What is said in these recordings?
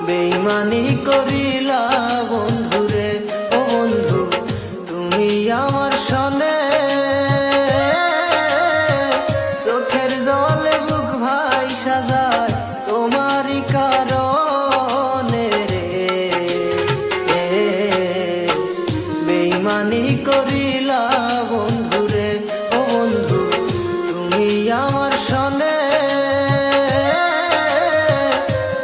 বেইমানি করিলা বন্ধুরে, ও বন্ধু তুমি আমার সনে, চোখের জলে বুক ভাই সাজায় তোমারই কারণে রে। বেইমানি করিলা বন্ধুরে, ও বন্ধু তুমি আমার সনে,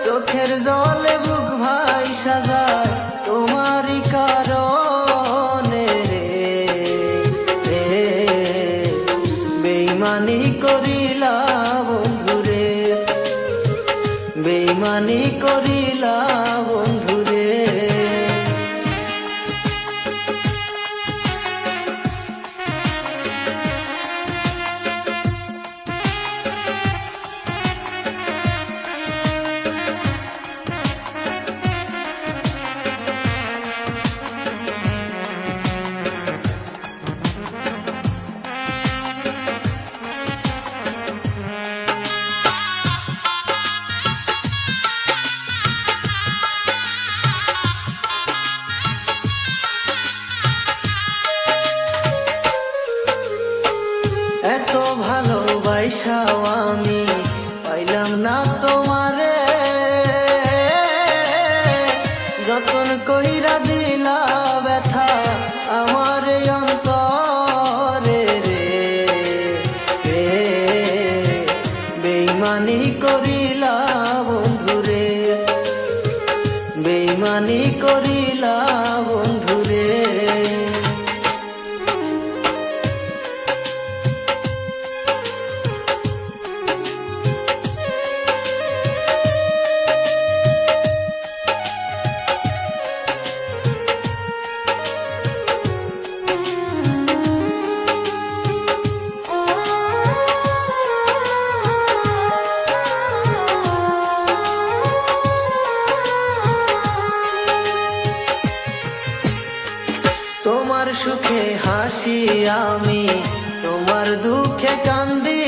চোখের জলে বুক ভাই সাজায় তোমারই কারণে রে। বেইমানি করিলা বন্ধুরে, বেইমানি করিলা বন্ধুরে। এত ভালোবাসাও আমি পাইলাম না তোমারে, যতন কইরা দিলা ব্যথা আমার অন্তরে রে। বেইমানি করিলা বন্ধুরে, বেইমানি করিলা বন্ধুরে। তোমার সুখে হাসি আমি, তোমার দুঃখে কান্দি,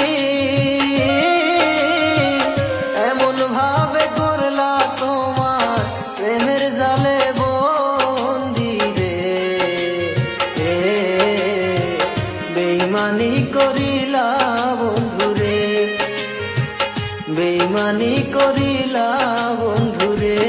এমন ভাবে করলা তোমার প্রেমের জালে বন্দি রে। বেইমানি করিলা বন্ধুরে, বেইমানি করিলা বন্ধুরে।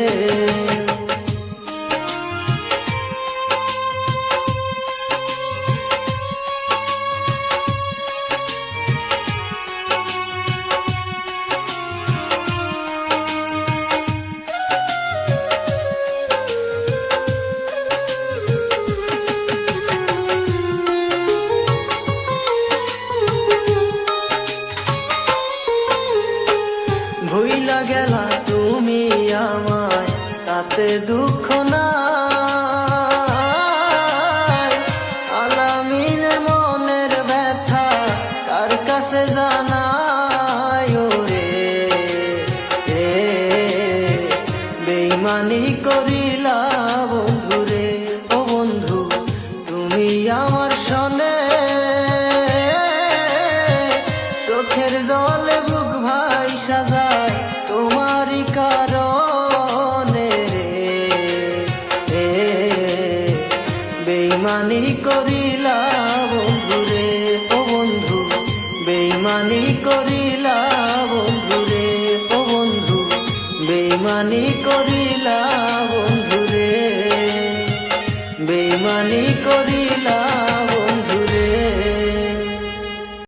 ভুইলা গেলা তুমি আমায়, তাতে দুঃখ নাই, আলামিনের মনের ব্যথা কার কাছে জানায় রে। বেইমানি করিলা বন্ধুরে, ও বন্ধু তুমি আমার সনে, চোখের জলে বুক ভাই সাজায় তোমারই কারণে রে। বেইমানি করিলা বন্ধুরে, ও বন্ধু বেইমানি করিলা বন্ধুরে, ও বন্ধু বেইমানি করিলা বন্ধুরে, বেইমানি করিলা।